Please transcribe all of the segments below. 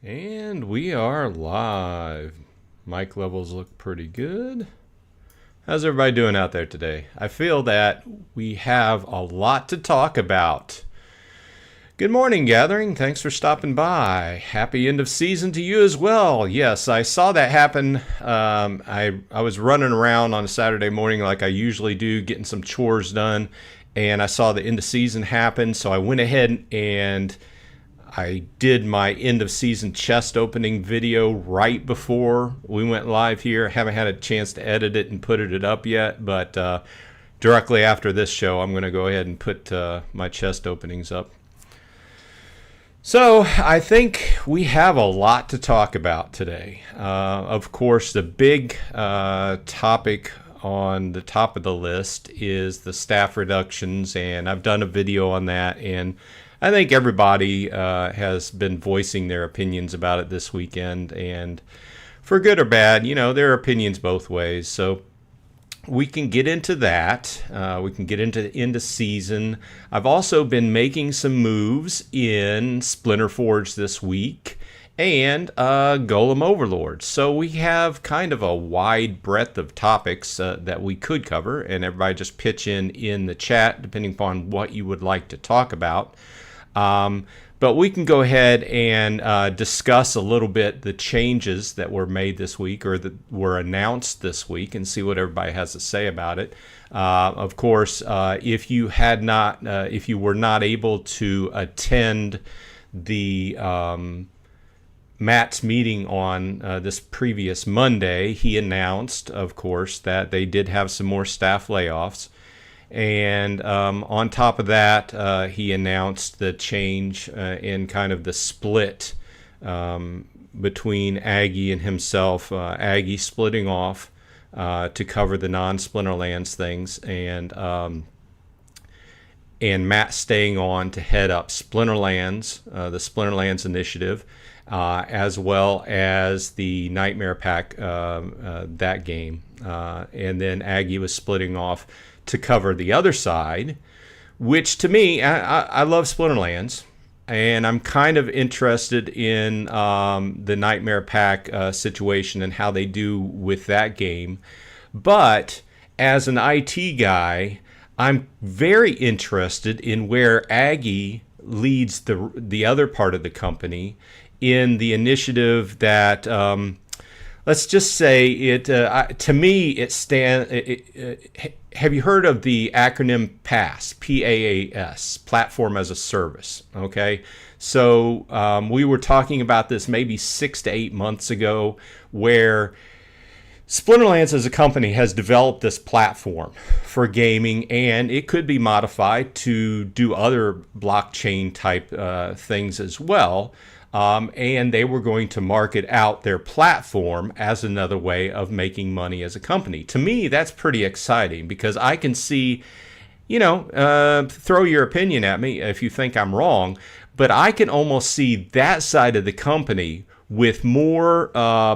And we are live. Mic levels look pretty good. How's everybody doing out there today? I feel that we have a lot to talk about. Good morning, Gathering. Thanks for stopping by. Happy end of season to you as well. Yes, I saw that happen. I was running around on a Saturday morning like I usually do, getting some chores done, and I saw the end of season happen, so I went ahead and I did my end of season chest opening video right before we went live here. I haven't had a chance to edit it and put it up yet, but directly after this show, I'm going to go ahead and put my chest openings up. So I think we have a lot to talk about today. Of course, the big topic on the top of the list is the staff reductions, and I've done a video on that, and I think everybody has been voicing their opinions about it this weekend, and for good or bad, you know, there are opinions both ways. So we can get into that. We can get into the end of season. I've also been making some moves in Splinter Forge this week and Golem Overlord. So we have kind of a wide breadth of topics that we could cover, and everybody just pitch in the chat depending upon what you would like to talk about. But we can go ahead and discuss a little bit the changes that were made this week or that were announced this week and see what everybody has to say about it. Of course, if you were not able to attend the Matt's meeting on this previous Monday, he announced, of course, that they did have some more staff layoffs. And on top of that, he announced the change in kind of the split between Aggie and himself. Aggie splitting off to cover the non-Splinterlands things, and Matt staying on to head up Splinterlands, the Splinterlands initiative, as well as the Nightmare Pack, that game. And then Aggie was splitting off to cover the other side, which to me, I love Splinterlands, and I'm kind of interested in the Nightmare Pack situation and how they do with that game. But as an IT guy, I'm very interested in where Aggie leads the other part of the company in the initiative that let's just say it. To me, it stands. Have you heard of the acronym PaaS? PaaS, Platform as a Service. Okay, so we were talking about this maybe 6 to 8 months ago, where Splinterlands as a company has developed this platform for gaming, and it could be modified to do other blockchain type things as well. And they were going to market out their platform as another way of making money as a company. To me, that's pretty exciting because I can see, throw your opinion at me if you think I'm wrong, but I can almost see that side of the company with more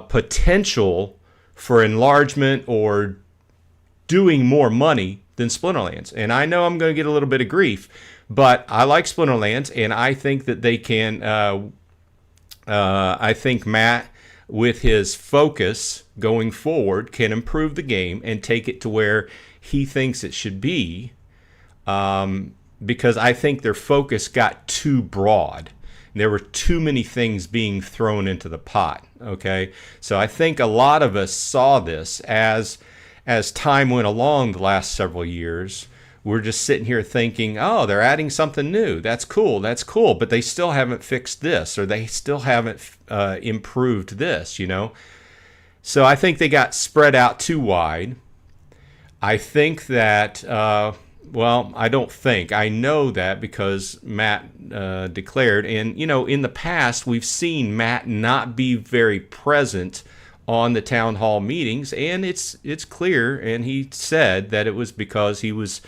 potential for enlargement or doing more money than Splinterlands. And I know I'm going to get a little bit of grief, but I like Splinterlands, and I think that they can... I think Matt, with his focus going forward, can improve the game and take it to where he thinks it should be, because I think their focus got too broad. There were too many things being thrown into the pot, okay? So I think a lot of us saw this as time went along the last several years. We're just sitting here thinking, oh, they're adding something new. That's cool. But they still haven't fixed this, or they still haven't improved this, So I think they got spread out too wide. I think that, I know that because Matt declared. And, in the past, we've seen Matt not be very present on the town hall meetings. And it's clear, and he said that it was because he was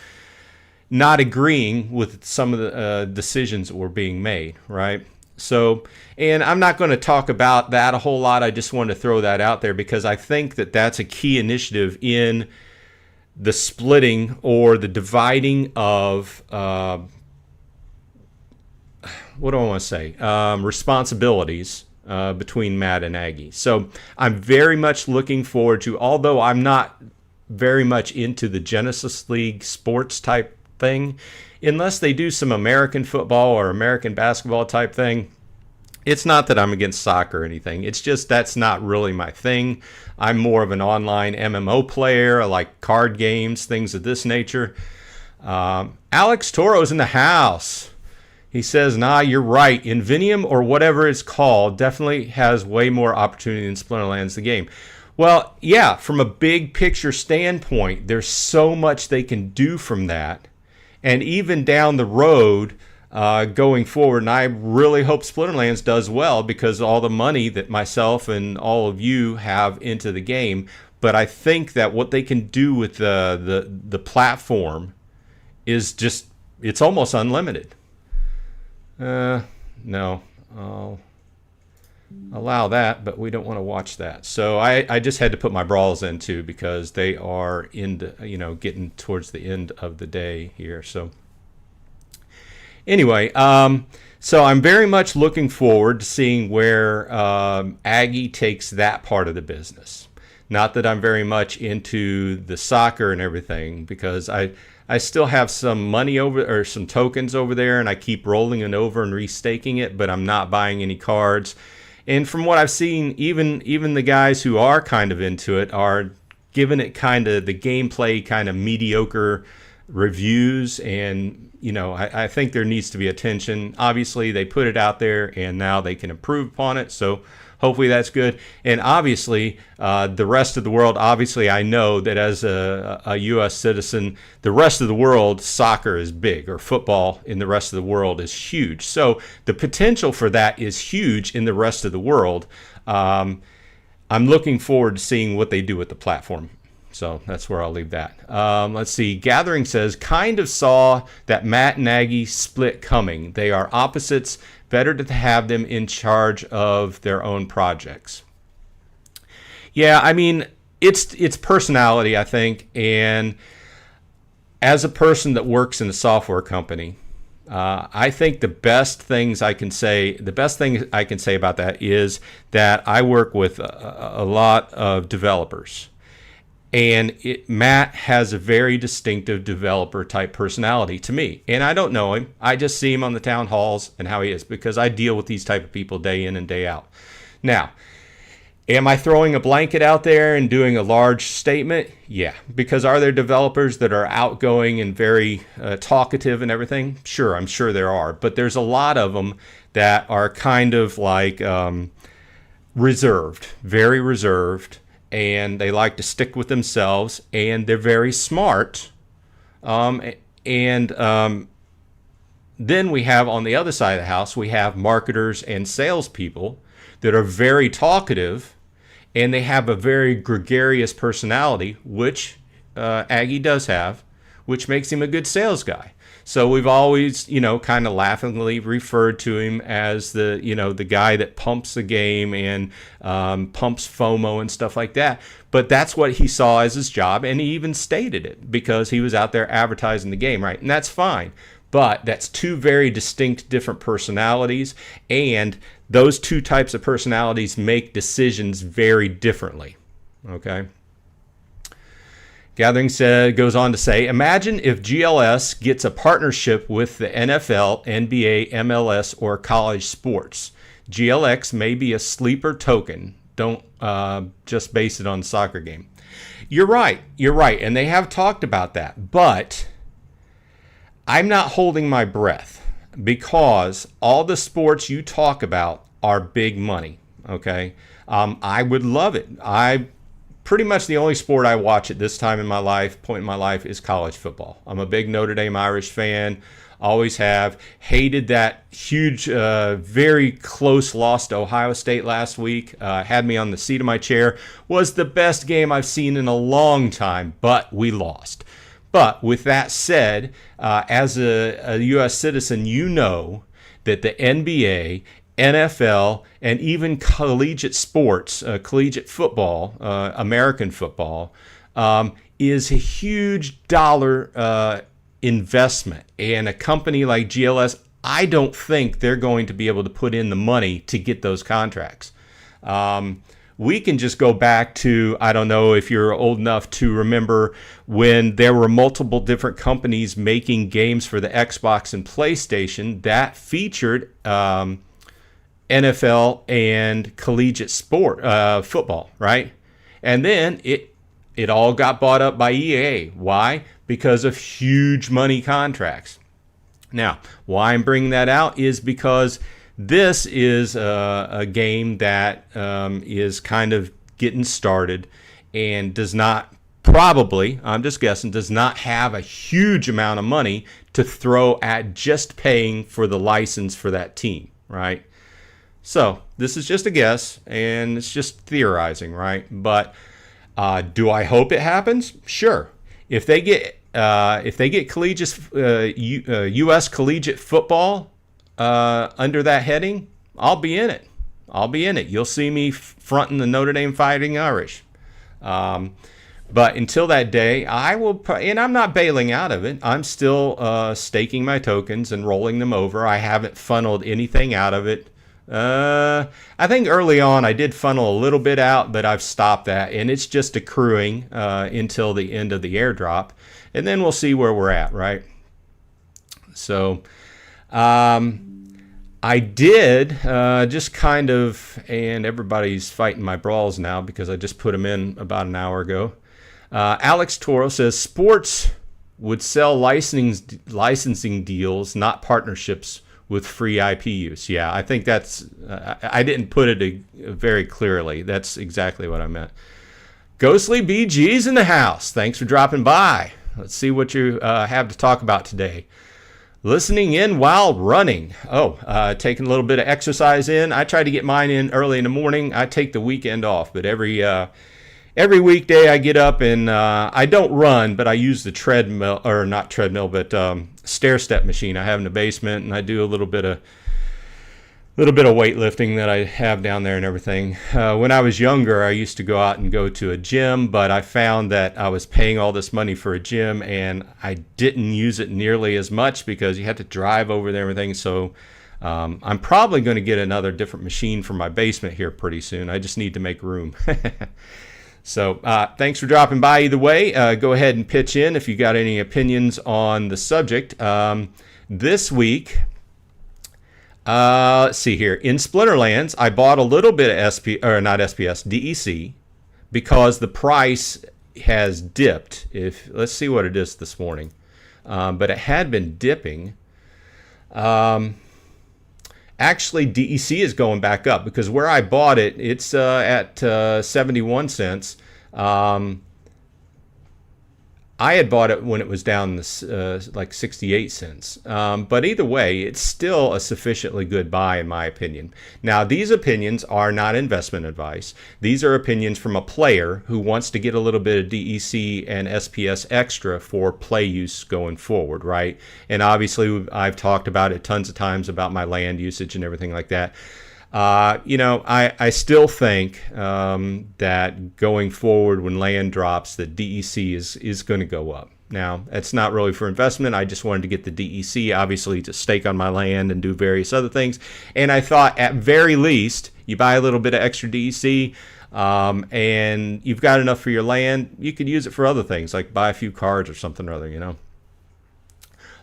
not agreeing with some of the decisions that were being made, right? So, and I'm not going to talk about that a whole lot. I just wanted to throw that out there because I think that that's a key initiative in the splitting or the dividing of, what do I want to say, responsibilities between Matt and Aggie. So I'm very much looking forward to, although I'm not very much into the Genesis League sports type thing, unless they do some American football or American basketball type thing. It's not that I'm against soccer or anything. It's just that's not really my thing. I'm more of an online MMO player. I like card games, things of this nature. Alex Toro's in the house. He says, nah, you're right. Invenium, or whatever it's called, definitely has way more opportunity than Splinterlands, the game. Well, yeah, from a big picture standpoint, there's so much they can do from that. And even down the road, going forward, and I really hope Splinterlands does well because of all the money that myself and all of you have into the game. But I think that what they can do with the platform is just, it's almost unlimited. No, I'll allow that, but we don't want to watch that. So I just had to put my brawls in too because they are getting towards the end of the day here. So anyway, so I'm very much looking forward to seeing where Aggie takes that part of the business. Not that I'm very much into the soccer and everything, because I still have some money or some tokens over there, and I keep rolling it over and restaking it, but I'm not buying any cards. And from what I've seen, even the guys who are kind of into it are giving it kind of the gameplay kind of mediocre reviews. And I think there needs to be attention. Obviously, they put it out there, and now they can improve upon it. So hopefully that's good. And obviously, the rest of the world, obviously I know that as a U.S. citizen, the rest of the world, soccer is big, or football in the rest of the world is huge. So the potential for that is huge in the rest of the world. I'm looking forward to seeing what they do with the platform. So that's where I'll leave that. Let's see. Gathering says, kind of saw that Matt and Aggie split coming. They are opposites. Better to have them in charge of their own projects. Yeah, I mean, it's personality, I think. And as a person that works in a software company, I think the best thing I can say about that is that I work with a lot of developers. And Matt has a very distinctive developer type personality to me. And I don't know him. I just see him on the town halls and how he is, because I deal with these type of people day in and day out. Now, am I throwing a blanket out there and doing a large statement? Yeah. Because are there developers that are outgoing and very talkative and everything? Sure, I'm sure there are. But there's a lot of them that are kind of like reserved, very reserved. And they like to stick with themselves, and they're very smart. Then we have, on the other side of the house, we have marketers and salespeople that are very talkative, and they have a very gregarious personality, which Aggie does have, which makes him a good sales guy. So we've always, kind of laughingly referred to him as the guy that pumps the game and pumps FOMO and stuff like that. But that's what he saw as his job, and he even stated it because he was out there advertising the game, right? And that's fine. But that's two very distinct different personalities, and those two types of personalities make decisions very differently, okay? Gathering goes on to say, imagine if GLS gets a partnership with the NFL, NBA, MLS, or college sports. GLX may be a sleeper token. Don't just base it on the soccer game. You're right. And they have talked about that. But I'm not holding my breath, because all the sports you talk about are big money. Okay? I would love it. Pretty much the only sport I watch at this point in my life, is college football. I'm a big Notre Dame Irish fan, always have. Hated that huge, very close loss to Ohio State last week. Had me on the seat of my chair. Was the best game I've seen in a long time, but we lost. But with that said, as a U.S. citizen, you know that the NBA, NFL, and even collegiate sports, collegiate football, American football, is a huge dollar investment. And a company like GLS, I don't think they're going to be able to put in the money to get those contracts. We can just go back to, I don't know if you're old enough to remember when there were multiple different companies making games for the Xbox and PlayStation that featured NFL and collegiate football, right? And then it all got bought up by EA. Why? Because of huge money contracts. Now, why I'm bringing that out is because this is a game that is kind of getting started and does not probably, I'm just guessing, does not have a huge amount of money to throw at just paying for the license for that team, right? So this is just a guess, and it's just theorizing, right? But do I hope it happens? Sure. If they get collegiate U.S. collegiate football under that heading, I'll be in it. You'll see me fronting the Notre Dame Fighting Irish. But until that day, I will, and I'm not bailing out of it. I'm still staking my tokens and rolling them over. I haven't funneled anything out of it. I think early on I did funnel a little bit out, but I've stopped that, and it's just accruing until the end of the airdrop, and then we'll see where we're at, right? So I did just kind of, and everybody's fighting my brawls now because I just put them in about an hour ago. Alex Toro says sports would sell licensing deals, not partnerships with free IP use. Yeah, I think that's, I didn't put it very clearly. That's exactly what I meant. Ghostly BG's in the house. Thanks for dropping by. Let's see what you have to talk about today. Listening in while running. Taking a little bit of exercise in. I try to get mine in early in the morning. I take the weekend off, but every weekday I get up and I don't run, but I use the treadmill, or not treadmill, but stair step machine I have in the basement, and I do a little bit of weightlifting that I have down there and everything. When I was younger, I used to go out and go to a gym, but I found that I was paying all this money for a gym and I didn't use it nearly as much because you had to drive over there and everything. So I'm probably going to get another different machine for my basement here pretty soon. I just need to make room. So thanks for dropping by either way. Go ahead and pitch in if you got any opinions on the subject. This week, let's see here. In Splinterlands, I bought a little bit of DEC, because the price has dipped. Let's see what it is this morning. But it had been dipping. Actually, DEC is going back up because where I bought it, it's at 71 cents. I had bought it when it was down like 68 cents. But either way, it's still a sufficiently good buy in my opinion. Now, these opinions are not investment advice. These are opinions from a player who wants to get a little bit of DEC and SPS extra for play use going forward, right? And obviously, I've talked about it tons of times about my land usage and everything like that. I still think that going forward when land drops, that DEC is going to go up. Now, it's not really for investment. I just wanted to get the DEC, obviously, to stake on my land and do various other things. And I thought, at very least, you buy a little bit of extra DEC, and you've got enough for your land. You could use it for other things, like buy a few cards or something or other,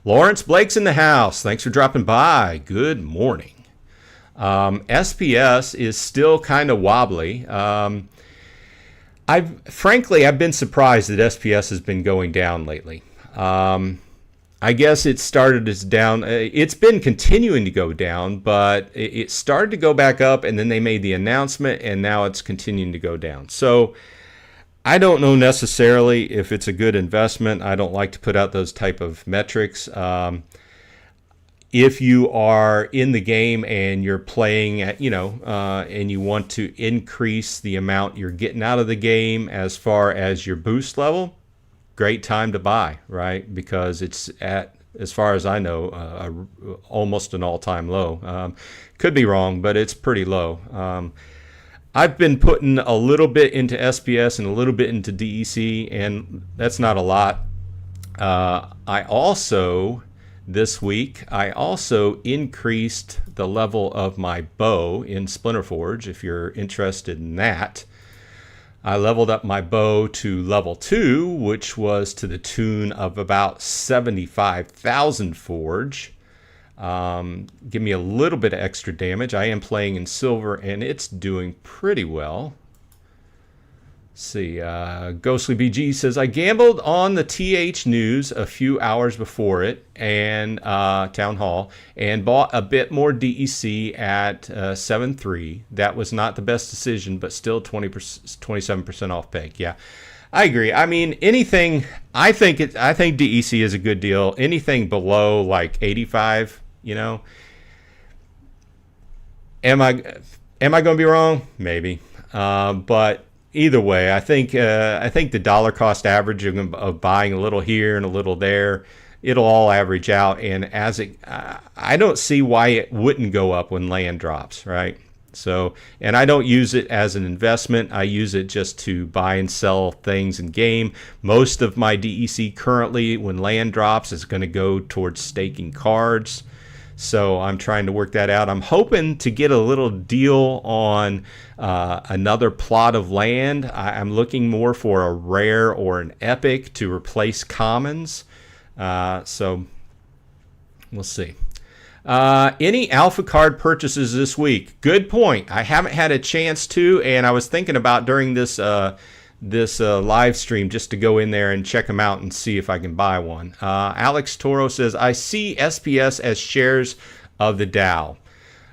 Lawrence Blake's in the house. Thanks for dropping by. Good morning. SPS is still kind of wobbly. I've been surprised that SPS has been going down lately. I guess it started as down. It's been continuing to go down, but it started to go back up, and then they made the announcement, and now it's continuing to go down. So I don't know necessarily if it's a good investment. I don't like to put out those type of metrics. If you are in the game and you're playing at, and you want to increase the amount you're getting out of the game as far as your boost level, great time to buy, right? Because it's at, as far as I know, almost an all-time low. Could be wrong, but it's pretty low. I've been putting a little bit into SPS and a little bit into DEC, and that's not a lot. I also this week. I also increased the level of my bow in Splinterforge, if you're interested in that. I leveled up my bow to level 2, which was to the tune of about 75,000 forge. Give me a little bit of extra damage. I am playing in silver, and it's doing pretty well. Let's see, Ghostly BG says, I gambled on the TH News a few hours before it, and Town Hall, and bought a bit more DEC at 7.3. That was not the best decision, but still 27% off peg. Yeah, I agree. I mean, anything, I think DEC is a good deal. Anything below like 85, you know. Am I going to be wrong? Maybe. But either way, I think the dollar cost average of buying a little here and a little there, it'll all average out. And I don't see why it wouldn't go up when land drops, right? So, and I don't use it as an investment. I use it just to buy and sell things in game. Most of my DEC currently, when land drops, is going to go towards staking cards. So I'm trying to work that out. I'm hoping to get a little deal on another plot of land. I'm looking more for a rare or an epic to replace commons. So we'll see. Any alpha card purchases this week? Good point. I haven't had a chance to, and I was thinking about during this live stream just to go in there and check them out and see if I can buy one. Alex Toro says, I see SPS as shares of the DAO.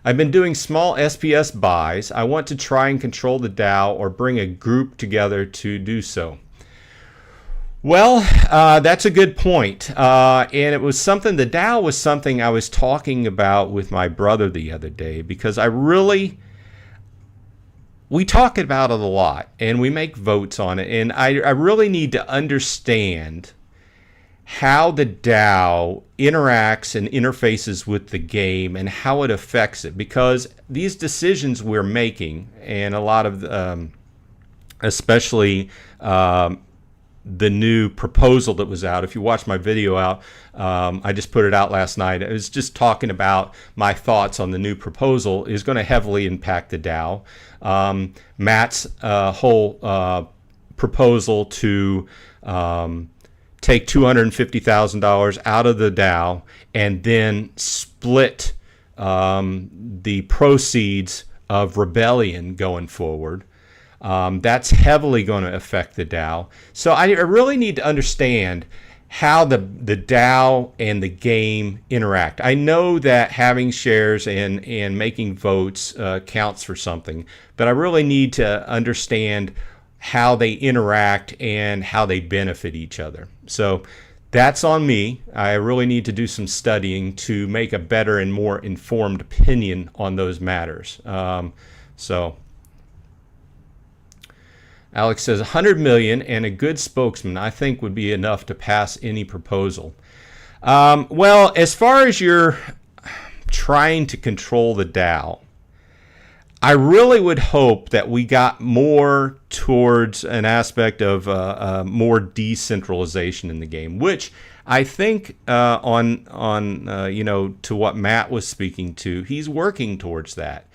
I've been doing small SPS buys. I want to try and control the DAO or bring a group together to do so. Well, that's a good point. And it was something, the DAO was something I was talking about with my brother the other day, because we talk about it a lot and we make votes on it. And I really need to understand how the DAO interacts and interfaces with the game and how it affects it, because these decisions we're making, and a lot of, especially the new proposal that was out. If you watch my video out, I just put it out last night. I was just talking about my thoughts on the new proposal is going to heavily impact the DAO. Matt's whole proposal to take $250,000 out of the DAO and then split the proceeds of Rebellion going forward. That's heavily going to affect the DAO. So I really need to understand how the DAO and the game interact. I know that having shares and making votes counts for something, but I really need to understand how they interact and how they benefit each other. So that's on me. I really need to do some studying to make a better and more informed opinion on those matters. So Alex says 100 million and a good spokesman I think would be enough to pass any proposal. Well, as far as you're trying to control the DAO, I really would hope that we got more towards an aspect of more decentralization in the game, which I think to what Matt was speaking to, he's working towards that.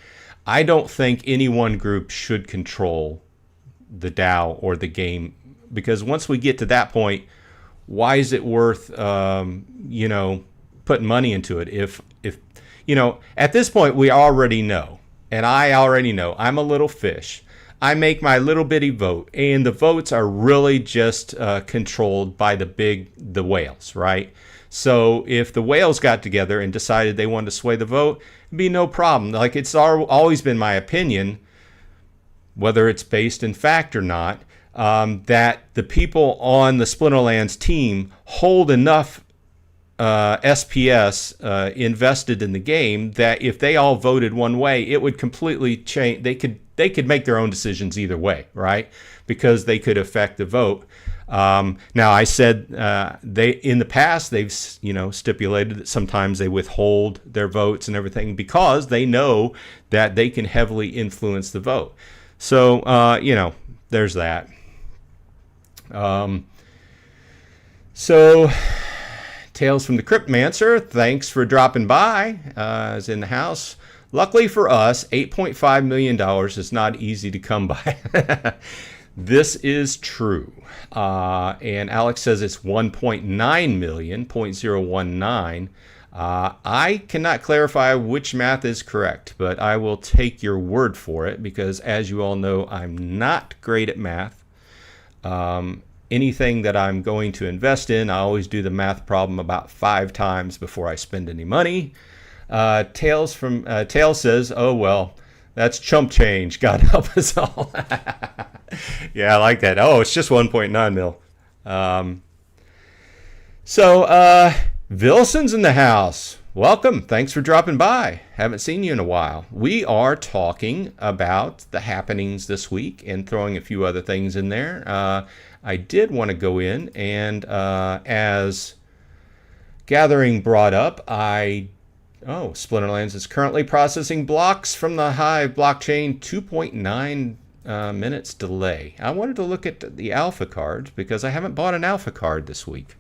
I don't think any one group should control the DAO or the game, because once we get to that point, why is it worth putting money into it? If at this point we already know, and I already know I'm a little fish. I make my little bitty vote, and the votes are really just controlled by the whales, right? So if the whales got together and decided they wanted to sway the vote, it'd be no problem. Like, it's always been my opinion, whether it's based in fact or not, that the people on the Splinterlands team hold enough SPS invested in the game that if they all voted one way, it would completely change. They could make their own decisions either way, right? Because they could affect the vote. Now, I said in the past they've stipulated that sometimes they withhold their votes and everything because they know that they can heavily influence the vote. So there's that. So Tales from the Cryptmancer, thanks for dropping by. Is in the house. Luckily for us, $8.5 million is not easy to come by. This is true. And Alex says it's 1.9 million, 0.019. I cannot clarify which math is correct, but I will take your word for it because, as you all know, I'm not great at math. Anything that I'm going to invest in, I always do the math problem about 5 times before I spend any money. Tails says, "Oh well, that's chump change. God help us all." Yeah, I like that. Oh, it's just 1.9 mil. Vilson's in the house. Welcome. Thanks for dropping by. Haven't seen you in a while. We are talking about the happenings this week and throwing a few other things in there. I did want to go in and as Gathering brought up, Splinterlands is currently processing blocks from the Hive blockchain, 2.9 minutes delay. I wanted to look at the alpha cards because I haven't bought an alpha card this week.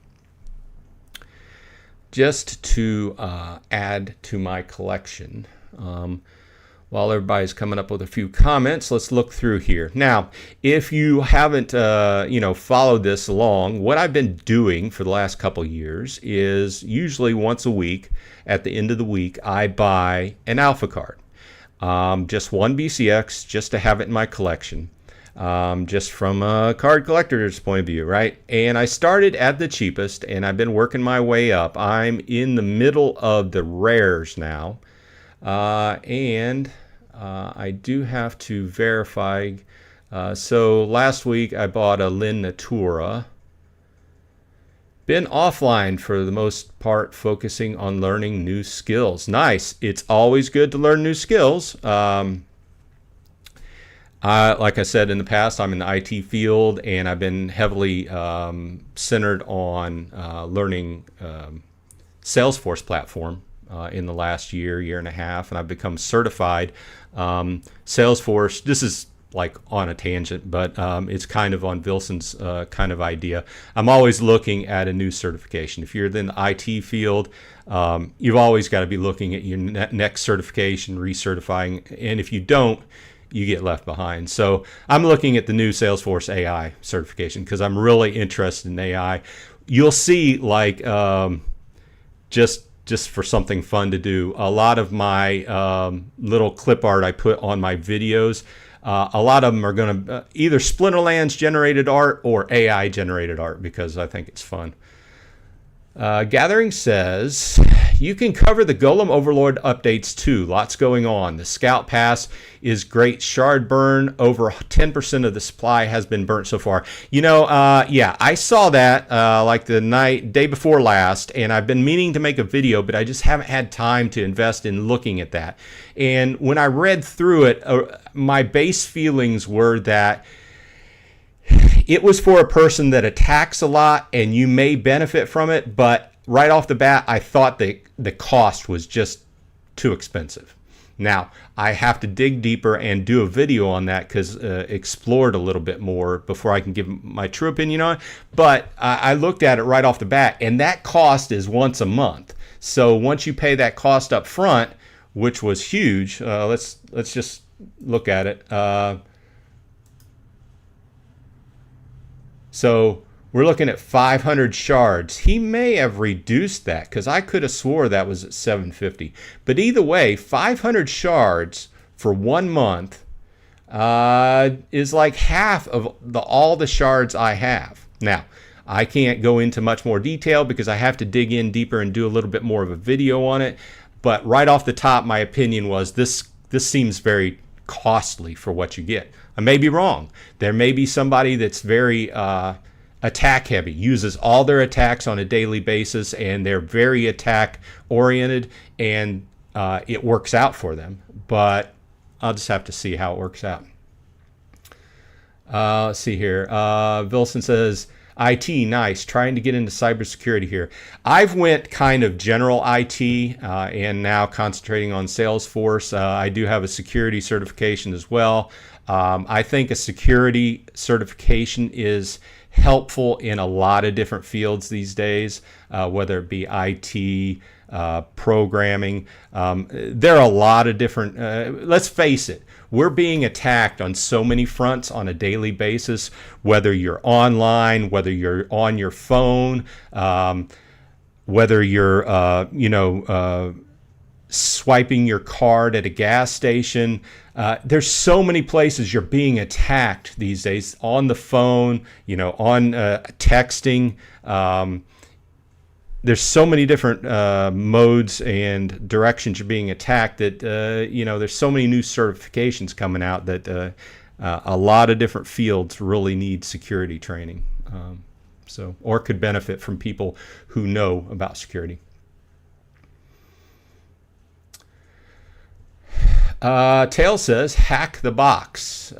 Just to add to my collection. While everybody's coming up with a few comments, let's look through here. Now, if you haven't followed this along, what I've been doing for the last couple years is usually once a week, at the end of the week, I buy an alpha card. Just one BCX, just to have it in my collection. Just from a card collector's point of view, right? And I started at the cheapest, and I've been working my way up. I'm in the middle of the rares now. I do have to verify. So last week I bought a Lin Natura. Been offline for the most part, focusing on learning new skills. Nice. It's always good to learn new skills. Like I said in the past, I'm in the IT field, and I've been heavily centered on learning Salesforce platform in the last year and a half, and I've become certified. Salesforce, this is like on a tangent, but it's kind of on Vilson's kind of idea. I'm always looking at a new certification. If you're in the IT field, you've always got to be looking at your next certification, recertifying, and if you don't, you get left behind. So I'm looking at the new Salesforce AI certification because I'm really interested in AI. You'll see, like, just for something fun to do, a lot of my little clip art I put on my videos, a lot of them are going to either Splinterlands generated art or AI generated art because I think it's fun. Gathering says, you can cover the Golem Overlord updates too. Lots going on. The Scout Pass is great. Shard burn. Over 10% of the supply has been burnt so far. Yeah, I saw that like the day before last, and I've been meaning to make a video, but I just haven't had time to invest in looking at that. And when I read through it, my base feelings were that it was for a person that attacks a lot and you may benefit from it, but right off the bat, I thought that the cost was just too expensive. Now, I have to dig deeper and do a video on that because explore it a little bit more before I can give my true opinion on it. But I looked at it right off the bat, and that cost is once a month. So once you pay that cost up front, which was huge, let's just look at it. So we're looking at 500 shards. He may have reduced that because I could have swore that was at 750. But either way, 500 shards for 1 month is like half of all the shards I have. Now, I can't go into much more detail because I have to dig in deeper and do a little bit more of a video on it. But right off the top, my opinion was this seems very costly for what you get. I may be wrong. There may be somebody that's very attack heavy, uses all their attacks on a daily basis, and they're very attack oriented, and it works out for them. But I'll just have to see how it works out. Let's see here. Vilson says, IT, nice. Trying to get into cybersecurity here. I've went kind of general IT and now concentrating on Salesforce. I do have a security certification as well. I think a security certification is helpful in a lot of different fields these days, whether it be IT, programming. There are a lot of different, let's face it, we're being attacked on so many fronts on a daily basis, whether you're online, whether you're on your phone, whether you're, swiping your card at a gas station. There's so many places you're being attacked these days, on the phone, on texting. There's so many different modes and directions you're being attacked that, there's so many new certifications coming out that a lot of different fields really need security training. Or could benefit from people who know about security. Tail says, hack the box.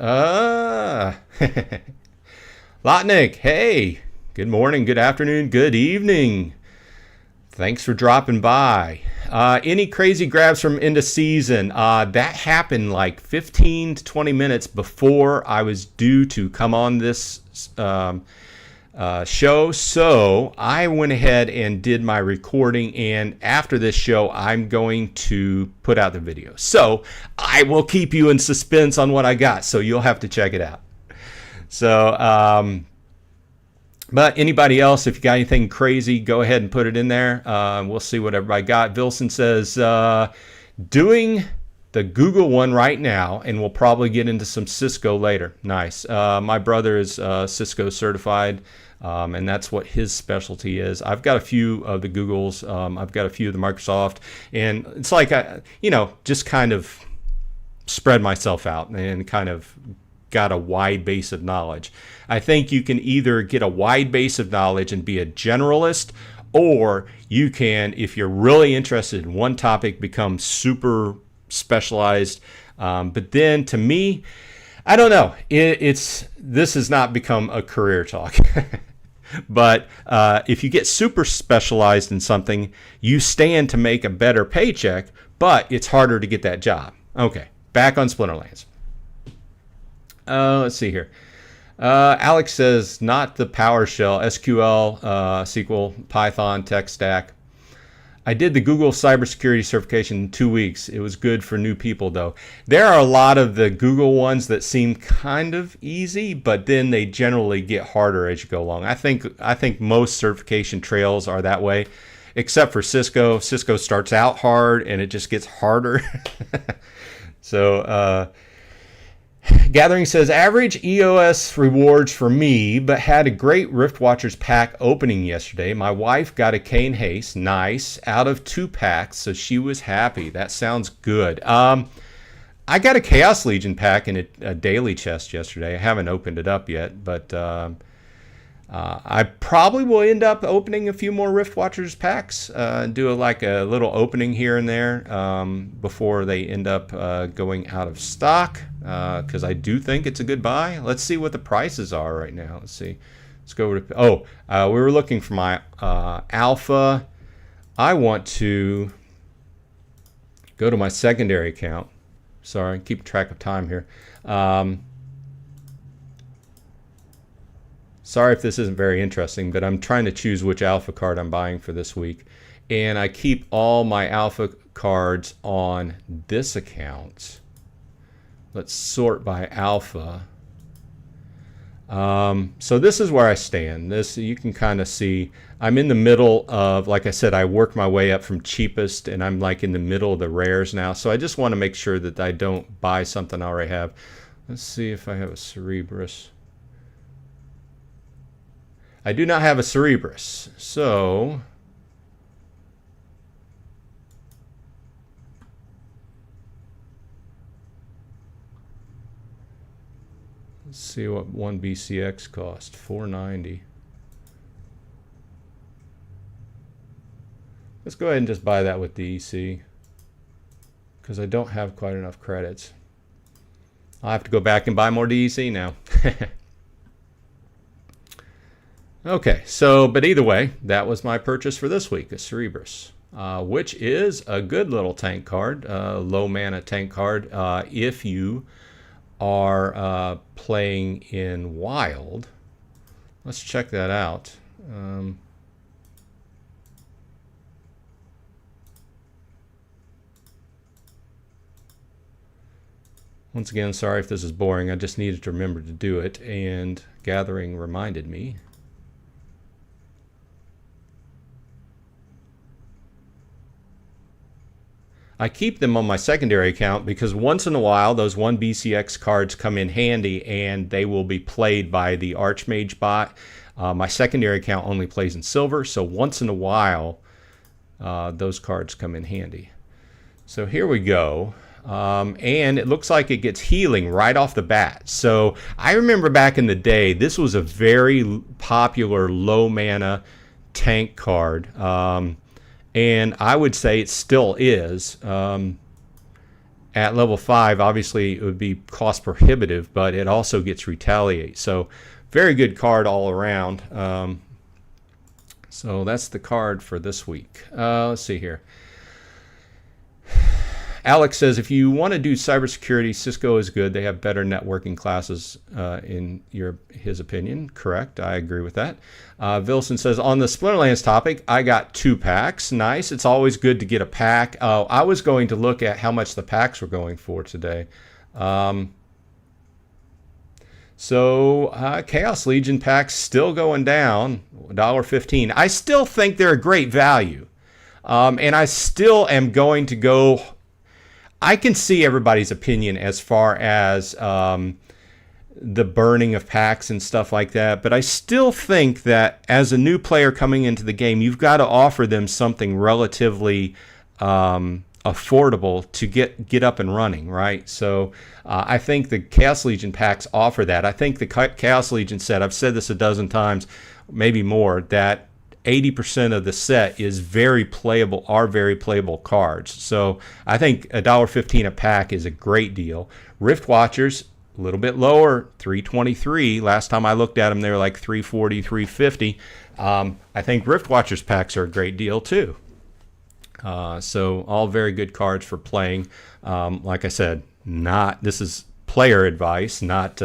Lotnik, hey, good morning, good afternoon, good evening. Thanks for dropping by. Any crazy grabs from end of season? That happened like 15 to 20 minutes before I was due to come on this show. So I went ahead and did my recording. And after this show, I'm going to put out the video. So I will keep you in suspense on what I got. So you'll have to check it out. So, but anybody else, if you got anything crazy, go ahead and put it in there. We'll see what everybody got. Vilson says, doing the Google one right now, and we'll probably get into some Cisco later. Nice. My brother is Cisco certified, and that's what his specialty is. I've got a few of the Googles. I've got a few of the Microsoft, and it's like, just kind of spread myself out and kind of got a wide base of knowledge. I think you can either get a wide base of knowledge and be a generalist, or you can, if you're really interested in one topic, become super specialized. But then to me, I don't know, this has not become a career talk. But if you get super specialized in something, you stand to make a better paycheck, but it's harder to get that job. Okay, back on Splinterlands. Let's see here. Alex says, not the PowerShell, SQL, SQL, Python, tech stack. I did the Google cybersecurity certification in 2 weeks. It was good for new people, though. There are a lot of the Google ones that seem kind of easy, but then they generally get harder as you go along. I think most certification trails are that way, except for Cisco starts out hard and it just gets harder. So, Gathering says, average EOS rewards for me, but had a great Rift Watchers pack opening yesterday. My wife got a Cane Haste, nice, out of 2 packs, so she was happy. That sounds good. I got a Chaos Legion pack in a daily chest yesterday. I haven't opened it up yet, but I probably will end up opening a few more Rift Watchers packs, do a little opening here and there before they end up going out of stock, because I do think it's a good buy. Let's see what the prices are right now. Let's see. Let's go over to, we were looking for my alpha. I want to go to my secondary account. Sorry, keep track of time here. Sorry if this isn't very interesting, but I'm trying to choose which alpha card I'm buying for this week. And I keep all my alpha cards on this account. Let's sort by alpha. So this is where I stand. This, you can kind of see, I'm in the middle of, like I said, I worked my way up from cheapest, and I'm like in the middle of the rares now. So I just want to make sure that I don't buy something I already have. Let's see if I have a Cerberus. I do not have a Cerberus, so let's see what one BCX cost. $4.90. Let's go ahead and just buy that with DEC, because I don't have quite enough credits. I'll have to go back and buy more DEC now. Okay, so, but either way, that was my purchase for this week, a Cerebrus, which is a good little tank card, low mana tank card, if you are playing in Wild. Let's check that out. Once again, sorry if this is boring. I just needed to remember to do it, and Gathering reminded me. I keep them on my secondary account because once in a while those 1BCX cards come in handy and they will be played by the Archmage bot. My secondary account only plays in silver, so once in a while those cards come in handy. So here we go. And it looks like it gets healing right off the bat. So I remember back in the day, this was a very popular low mana tank card. And I would say it still is. At level 5, obviously it would be cost prohibitive, but it also gets Retaliate. So very good card all around. So that's the card for this week. Let's see here. Alex says, if you want to do cybersecurity, Cisco is good. They have better networking classes, in his opinion. Correct. I agree with that. Vilson says, on the Splinterlands topic, I got 2 packs. Nice. It's always good to get a pack. I was going to look at how much the packs were going for today. So Chaos Legion packs still going down, $1.15. I still think they're a great value. And I still am going to go... I can see everybody's opinion as far as the burning of packs and stuff like that, but I still think that as a new player coming into the game, you've got to offer them something relatively affordable to get up and running, right? So I think the Chaos Legion packs offer that. I think the Chaos Legion set, I've said this a dozen times, maybe more, that 80% of the set is very playable cards. So I think $1.15 a pack is a great deal. Rift Watchers, a little bit lower, $3.23. Last time I looked at them, they were like $3.40, $3.50. I think Rift Watchers packs are a great deal too. So all very good cards for playing. Like I said, this is player advice, not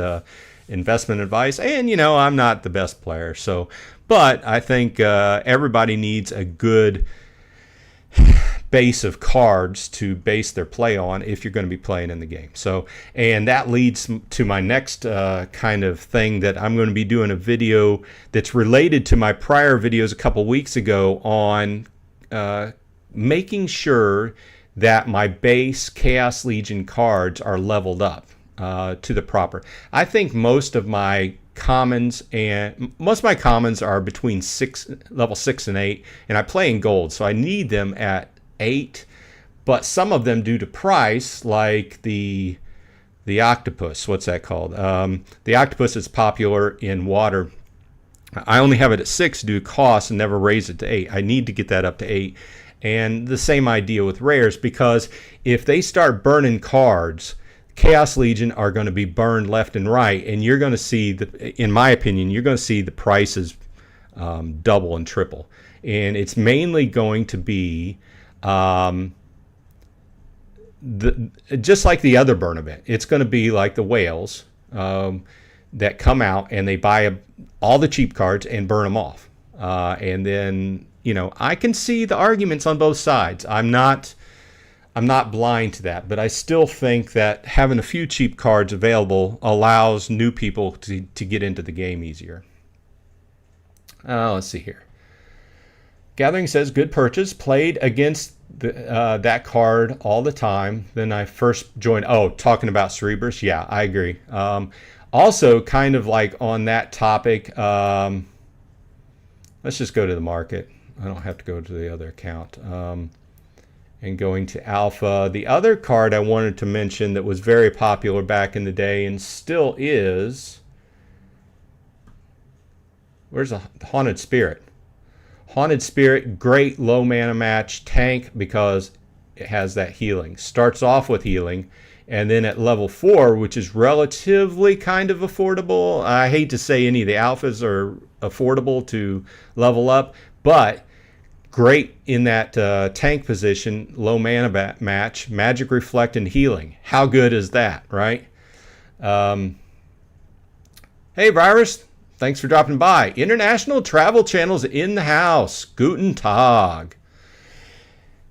investment advice. And, I'm not the best player, so... But I think everybody needs a good base of cards to base their play on if you're going to be playing in the game. So, and that leads to my next kind of thing that I'm going to be doing a video that's related to my prior videos a couple weeks ago on making sure that my base Chaos Legion cards are leveled up to the proper. I think most of my commons are between level 6 and 8, and I play in gold, so I need them at 8. But some of them, due to price, like the octopus, what's that called? The octopus is popular in water. I only have it at 6 due to cost and never raise it to 8. I need to get that up to 8. And the same idea with rares, because if they start burning cards, Chaos Legion are going to be burned left and right, and you're going to see, in my opinion, you're going to see the prices double and triple. And it's mainly going to be just like the other burn event. It's going to be like the whales that come out and they buy all the cheap cards and burn them off. And then, I can see the arguments on both sides. I'm not blind to that, but I still think that having a few cheap cards available allows new people to get into the game easier. Let's see here. Gathering says, good purchase. Played against that card all the time. Then I first joined. Oh, talking about Cerebrus? Yeah, I agree. Also, kind of like on that topic, let's just go to the market. I don't have to go to the other account. And going to Alpha. The other card I wanted to mention that was very popular back in the day and still is... Where's the Haunted Spirit? Haunted Spirit, great low mana match tank because it has that healing. Starts off with healing, And then at level 4, which is relatively kind of affordable, I hate to say any of the alphas are affordable to level up, but great in that tank position, low mana match, magic, reflect, and healing. How good is that, right? Hey, Virus, thanks for dropping by. International Travel Channel's in the house. Guten Tag.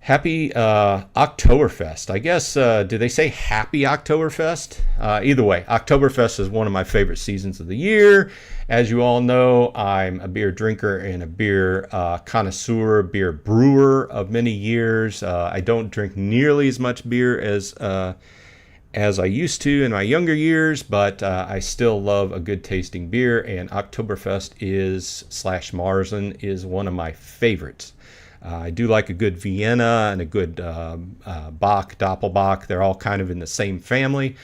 Happy Oktoberfest. I guess, do they say Happy Oktoberfest? Either way, Oktoberfest is one of my favorite seasons of the year. As you all know, I'm a beer drinker and a beer connoisseur, beer brewer of many years. I don't drink nearly as much beer as I used to in my younger years, but I still love a good tasting beer, and Oktoberfest /Marzen is one of my favorites. I do like a good Vienna and a good Bock, Doppelbock. They're all kind of in the same family,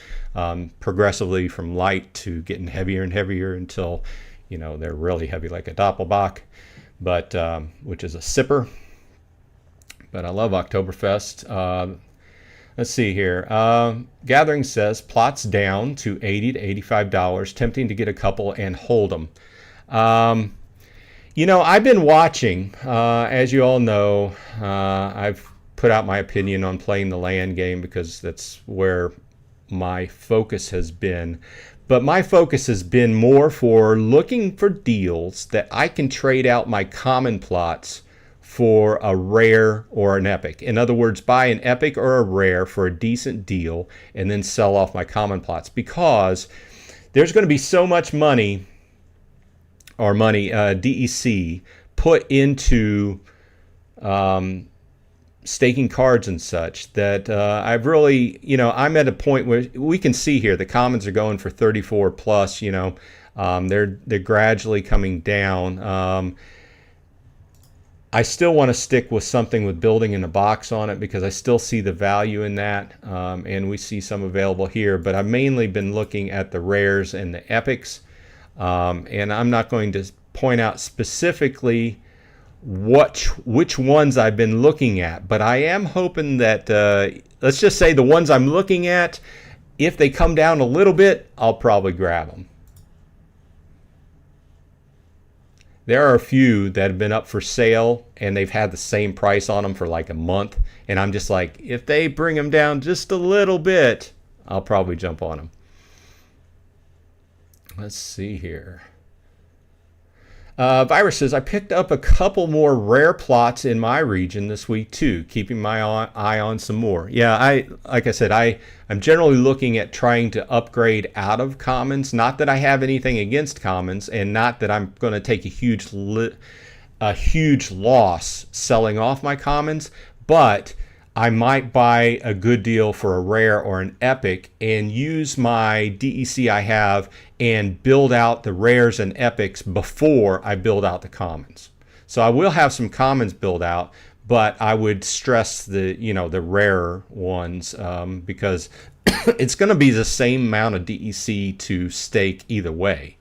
progressively from light to getting heavier and heavier until, they're really heavy like a Doppelbock, but which is a sipper. But I love Oktoberfest. Let's see here. Gathering says plots down to $80 to $85. Tempting to get a couple and hold them. I've been watching, as you all know, I've put out my opinion on playing the land game because that's where my focus has been. But my focus has been more for looking for deals that I can trade out my common plots for a rare or an epic. In other words, buy an epic or a rare for a decent deal and then sell off my common plots, because there's going to be so much money DEC put into staking cards and such that I've really, I'm at a point where we can see here the commons are going for 34 plus. They're gradually coming down. I still want to stick with something with building in a box on it because I still see the value in that, and we see some available here. But I've mainly been looking at the rares and the epics. And I'm not going to point out specifically which ones I've been looking at, but I am hoping that, let's just say the ones I'm looking at, if they come down a little bit, I'll probably grab them. There are a few that have been up for sale and they've had the same price on them for like a month. And I'm just like, if they bring them down just a little bit, I'll probably jump on them. Let's see here. Virus says, I picked up a couple more rare plots in my region this week too, keeping my eye on some more. Yeah, like I said, I'm generally looking at trying to upgrade out of commons. Not that I have anything against commons, and not that I'm going to take a huge loss selling off my commons, but I might buy a good deal for a rare or an epic and use my DEC I have and build out the rares and epics before I build out the commons. So I will have some commons build out, but I would stress the rarer ones because it's going to be the same amount of DEC to stake either way.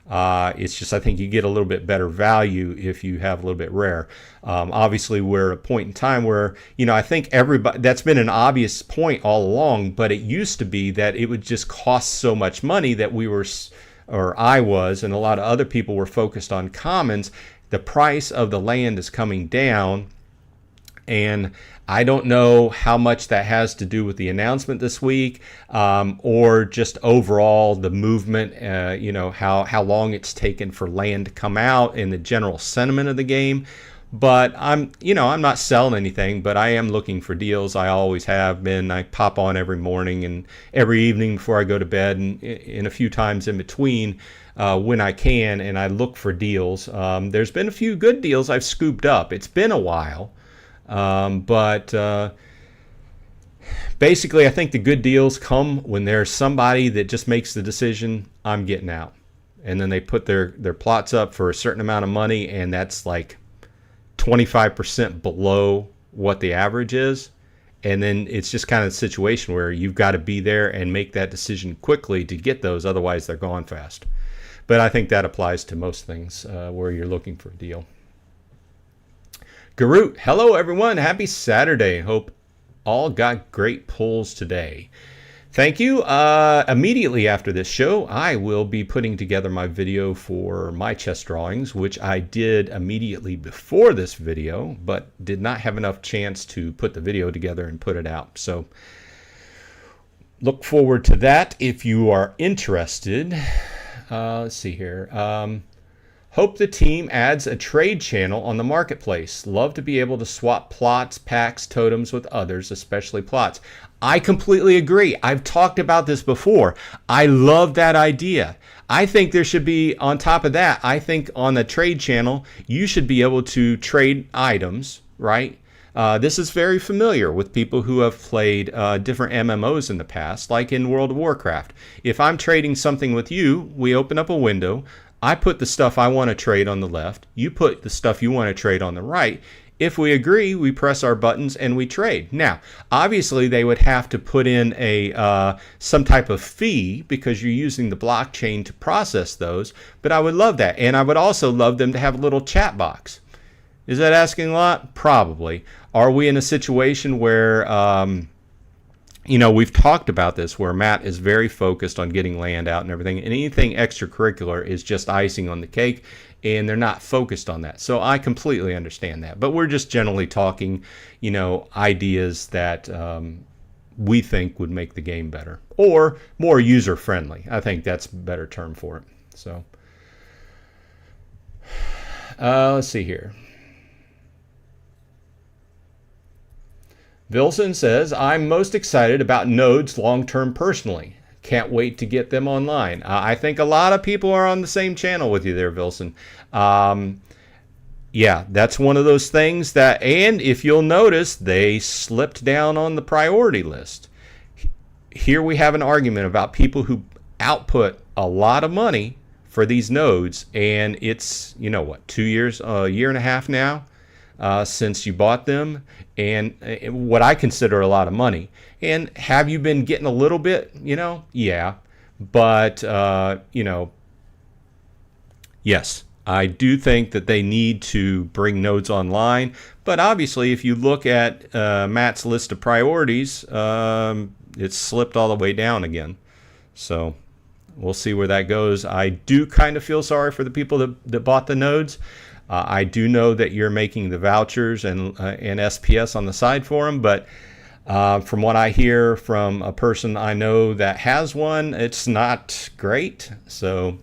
It's just I think you get a little bit better value if you have a little bit rare. Obviously, we're at a point in time where, I think everybody, that's been an obvious point all along, but it used to be that it would just cost so much money that I was, and a lot of other people were focused on commons. The price of the land is coming down, and I don't know how much that has to do with the announcement this week, or just overall the movement, how long it's taken for land to come out and the general sentiment of the game. But I'm not selling anything, but I am looking for deals. I always have been. I pop on every morning and every evening before I go to bed, and a few times in between when I can, and I look for deals. There's been a few good deals I've scooped up. It's been a while. But basically, I think the good deals come when there's somebody that just makes the decision, I'm getting out. And then they put their plots up for a certain amount of money, and that's like 25% below what the average is. And then it's just kind of a situation where you've got to be there and make that decision quickly to get those, otherwise they're gone fast. But I think that applies to most things where you're looking for a deal. Garut, hello everyone. Happy Saturday. Hope all got great pulls today. Thank you. Immediately after this show, I will be putting together my video for my chess drawings, which I did immediately before this video, but did not have enough chance to put the video together and put it out. So look forward to that if you are interested. Let's see here. Hope the team adds a trade channel on the marketplace. Love to be able to swap plots, packs, totems with others, especially plots. I completely agree. I've talked about this before. I love that idea. I think there should be, on top of that, I think on the trade channel, you should be able to trade items, right? This is very familiar with people who have played different MMOs in the past, like in World of Warcraft. If I'm trading something with you, we open up a window. I put the stuff I want to trade on the left. You put the stuff you want to trade on the right. If we agree, we press our buttons and we trade. Now, obviously, they would have to put in a some type of fee because you're using the blockchain to process those. But I would love that. And I would also love them to have a little chat box. Is that asking a lot? Probably. Are we in a situation where, we've talked about this, where Matt is very focused on getting land out and everything, and anything extracurricular is just icing on the cake, and they're not focused on that. So I completely understand that. But we're just generally talking, ideas that we think would make the game better or more user-friendly. I think that's a better term for it. So let's see here. Vilson says, I'm most excited about nodes long-term personally. Can't wait to get them online. I think a lot of people are on the same channel with you there, Vilson. Yeah, that's one of those things that, and if you'll notice, they slipped down on the priority list. Here we have an argument about people who output a lot of money for these nodes, and it's, 2 years, a year and a half now since you bought them, and what I consider a lot of money. And have you been getting a little bit? Yeah, but yes, I do think that they need to bring nodes online. But obviously, if you look at Matt's list of priorities, it's slipped all the way down again. So we'll see where that goes. I do kind of feel sorry for the people that bought the nodes. I do know that you're making the vouchers and SPS on the side for them, but from what I hear from a person I know that has one, it's not great. So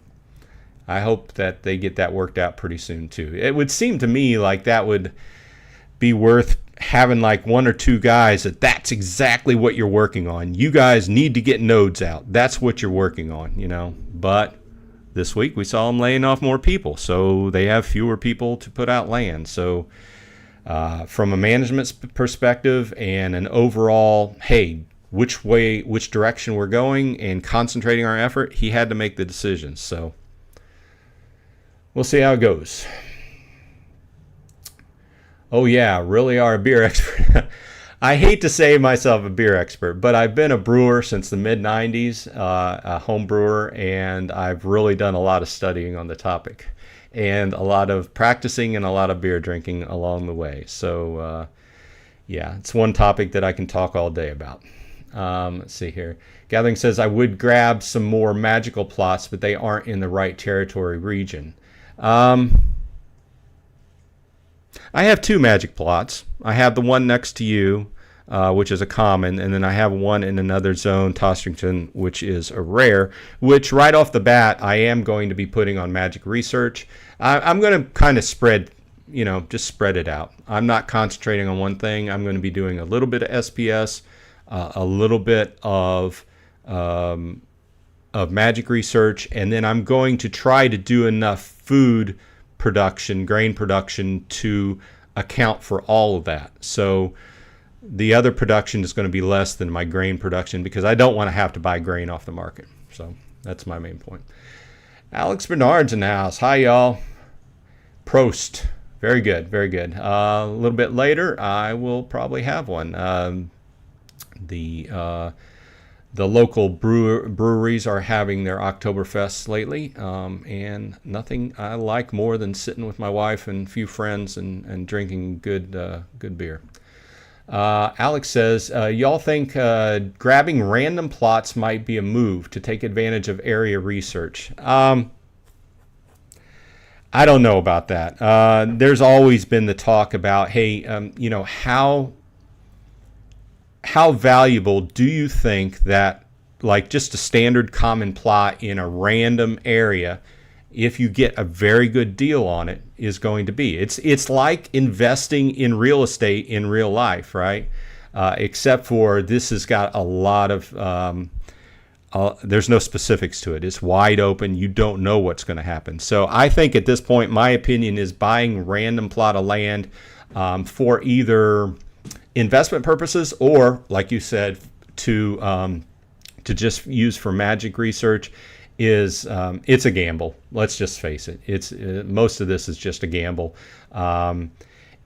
I hope that they get that worked out pretty soon too. It would seem to me like that would be worth having like one or two guys that's exactly what you're working on. You guys need to get nodes out. That's what you're working on, But this week we saw them laying off more people, so they have fewer people to put out land. So from a management perspective and an overall, hey, which direction we're going and concentrating our effort, he had to make the decisions. So we'll see how it goes. Oh yeah, really are a beer expert. I hate to say myself a beer expert, but I've been a brewer since the mid-90s, a home brewer, and I've really done a lot of studying on the topic and a lot of practicing and a lot of beer drinking along the way. So yeah, it's one topic that I can talk all day about. Let's see here. Gathering says, I would grab some more magical plots, but they aren't in the right territory region. I have two magic plots. I have the one next to you, which is a common, and then I have one in another zone, Tostrington, which is a rare, which right off the bat, I am going to be putting on magic research. I'm going to kind of spread, just spread it out. I'm not concentrating on one thing. I'm going to be doing a little bit of SPS, a little bit of magic research, and then I'm going to try to do enough food production, grain production, to account for all of that. So the other production is going to be less than my grain production because I don't want to have to buy grain off the market. So that's my main point. Alex Bernard's in the house. Hi, y'all. Prost. Very good, very good. A little bit later, I will probably have one. The local breweries are having their Oktoberfests lately, and nothing I like more than sitting with my wife and a few friends and drinking good beer. Alex says, y'all think grabbing random plots might be a move to take advantage of area research? I don't know about that. There's always been the talk about, hey, how valuable do you think that, like, just a standard common plot in a random area, if you get a very good deal on it, is going to be? It's like investing in real estate in real life, right? Except for this has got a lot of there's no specifics to it. It's wide open. You don't know what's going to happen. So I think at this point, my opinion is buying random plot of land for either investment purposes or, like you said, to just use for magic research is it's a gamble. Let's just face it. It's most of this is just a gamble.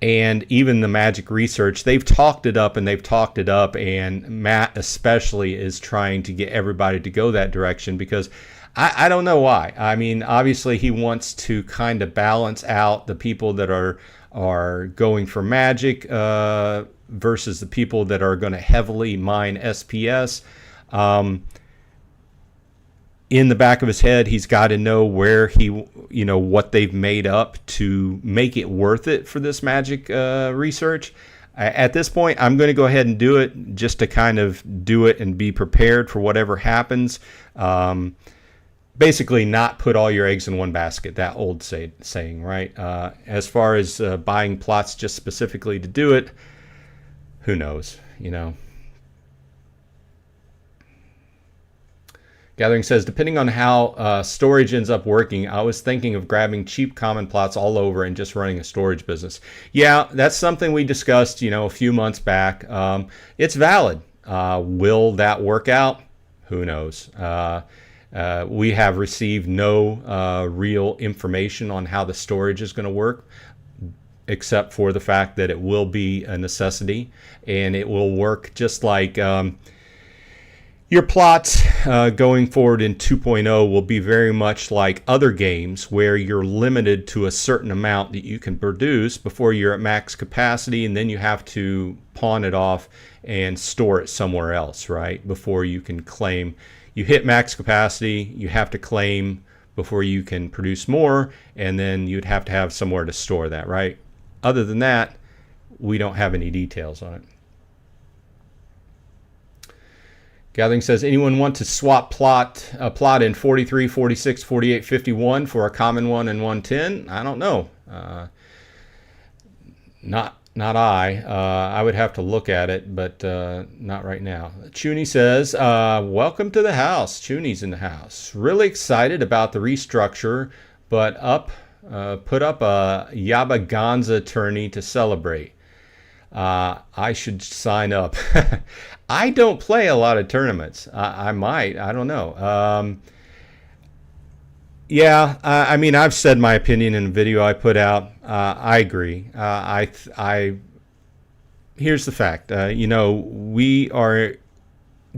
And even the magic research, they've talked it up, and Matt especially is trying to get everybody to go that direction because I don't know why. I mean, obviously he wants to kind of balance out the people that are going for magic versus the people that are going to heavily mine SPS. In the back of his head, he's got to know where what they've made up to make it worth it for this magic research. At this point, I'm going to go ahead and do it just to kind of do it and be prepared for whatever happens. Basically, not put all your eggs in one basket, that old saying, right? As far as buying plots just specifically to do it, who knows, Gathering says, depending on how storage ends up working, I was thinking of grabbing cheap common plots all over and just running a storage business. Yeah, that's something we discussed, a few months back. It's valid. Will that work out? Who knows? We have received no real information on how the storage is going to work, except for the fact that it will be a necessity, and it will work just like your plots going forward in 2.0 will be very much like other games where you're limited to a certain amount that you can produce before you're at max capacity, and then you have to pawn it off and store it somewhere else, right? Before you can claim. You hit max capacity, you have to claim before you can produce more, and then you'd have to have somewhere to store that, right? Other than that, we don't have any details on it. Gathering says, anyone want to swap a plot in 43, 46, 48, 51 for a common one in 110? I don't know. Not I. I would have to look at it, but not right now. Chuny says, welcome to the house. Chuny's in the house. Really excited about the restructure, but put up a Yabaganza tourney to celebrate. I should sign up. I don't play a lot of tournaments. I might. I don't know. Yeah, I mean, I've said my opinion in a video I put out. I agree. Here's the fact. We are,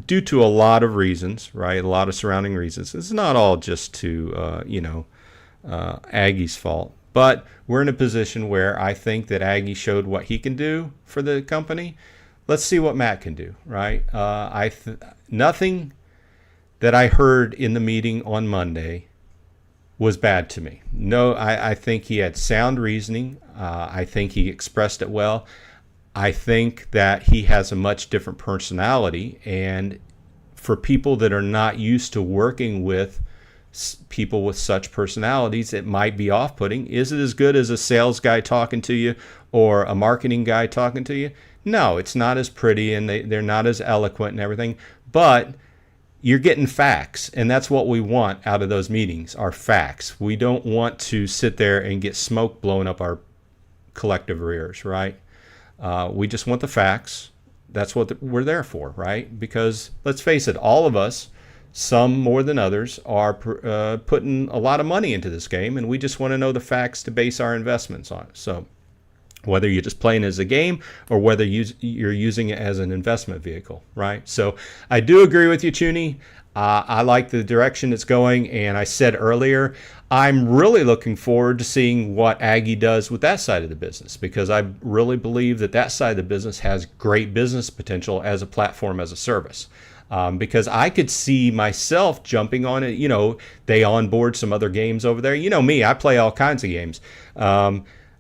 due to a lot of reasons, right? A lot of surrounding reasons. It's not all just to, Aggie's fault. But we're in a position where I think that Aggie showed what he can do for the company. Let's see what Matt can do, right? Nothing that I heard in the meeting on Monday was bad to me. No, I think he had sound reasoning. I think he expressed it well. I think that he has a much different personality. And for people that are not used to working with people with such personalities, it might be off-putting. Is it as good as a sales guy talking to you or a marketing guy talking to you? No, it's not as pretty, and they're not as eloquent and everything, but you're getting facts, and that's what we want out of those meetings, are facts. We don't want to sit there and get smoke blown up our collective rears, right? We just want the facts. That's what we're there for, right? Because let's face it, all of us, some more than others, are putting a lot of money into this game, and we just want to know the facts to base our investments on. So whether you're just playing as a game or whether you're using it as an investment vehicle, right? So I do agree with you, Chuny. I like the direction it's going, and I said earlier, I'm really looking forward to seeing what Aggie does with that side of the business, because I really believe that that side of the business has great business potential as a platform, as a service. Because I could see myself jumping on it. You know, they onboard some other games over there. You know me, I play all kinds of games.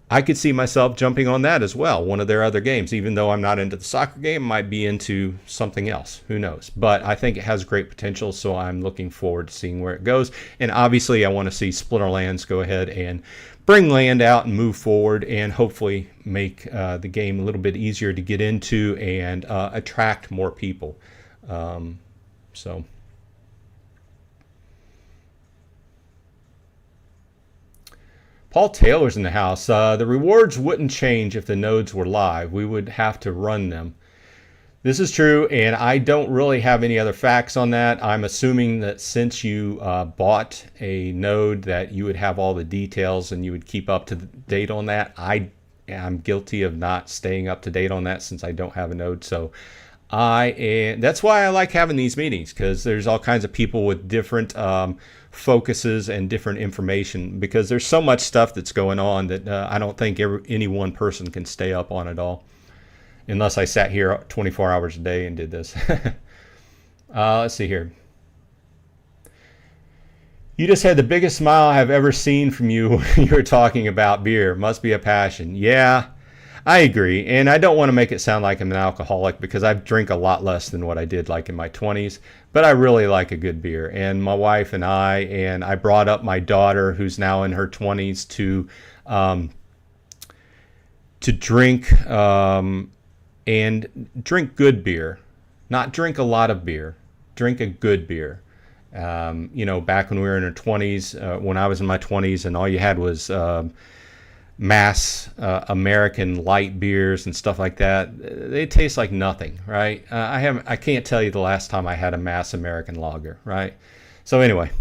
I could see myself jumping on that as well, one of their other games. Even though I'm not into the soccer game, I might be into something else. Who knows? But I think it has great potential, so I'm looking forward to seeing where it goes. And obviously, I want to see Splinterlands go ahead and bring land out and move forward, and hopefully make the game a little bit easier to get into and attract more people. So. Paul Taylor's in the house. The rewards wouldn't change if the nodes were live. We would have to run them. This is true, and I don't really have any other facts on that. I'm assuming that since you bought a node that you would have all the details and you would keep up to date on that. I am guilty of not staying up to date on that since I don't have a node. So that's why I like having these meetings, because there's all kinds of people with different focuses and different information, because there's so much stuff that's going on that I don't think any one person can stay up on it all, unless I sat here 24 hours a day and did this. Let's see here. You just had the biggest smile I've ever seen from you when you were talking about beer. Must be a passion. Yeah, I agree, and I don't want to make it sound like I'm an alcoholic, because I drink a lot less than what I did like in my 20s, but I really like a good beer. And my wife and I brought up my daughter, who's now in her 20s, to drink and drink good beer, not drink a lot of beer, drink a good beer. You know, back when we were in our 20s, when I was in my 20s, and all you had was mass American light beers and stuff like that, they taste like nothing, right? I can't tell you the last time I had a mass American lager, right? So anyway,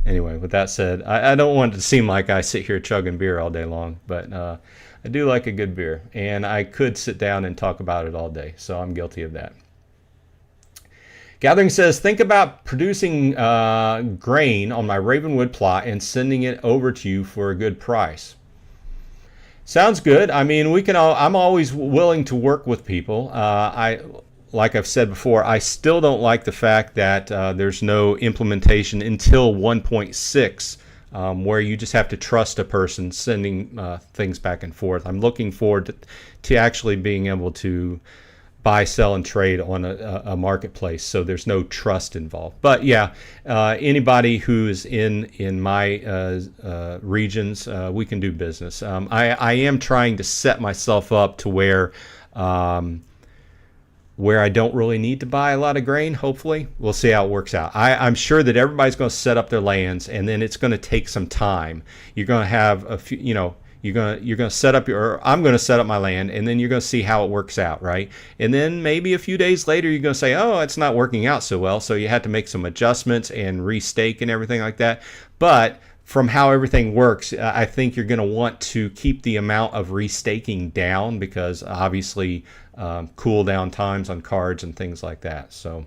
with that said, I don't want it to seem like I sit here chugging beer all day long, but I do like a good beer, and I could sit down and talk about it all day, so I'm guilty of that. Gathering says, think about producing grain on my Ravenwood plot and sending it over to you for a good price. Sounds good. I mean, I'm always willing to work with people. Like I've said before, I still don't like the fact that there's no implementation until 1.6, where you just have to trust a person sending things back and forth. I'm looking forward to actually being able to buy, sell, and trade on a marketplace, so there's no trust involved. But yeah, anybody who's in my regions, we can do business. I am trying to set myself up to where I don't really need to buy a lot of grain. Hopefully, we'll see how it works out. I'm sure that everybody's going to set up their lands, and then it's going to take some time. You're going to have a few, you're gonna set up I'm gonna set up my land, and then you're gonna see how it works out, right? And then maybe a few days later you're gonna say, oh, it's not working out so well, so you had to make some adjustments and restake and everything like that. But from how everything works, I think you're gonna want to keep the amount of restaking down, because obviously cool down times on cards and things like that. So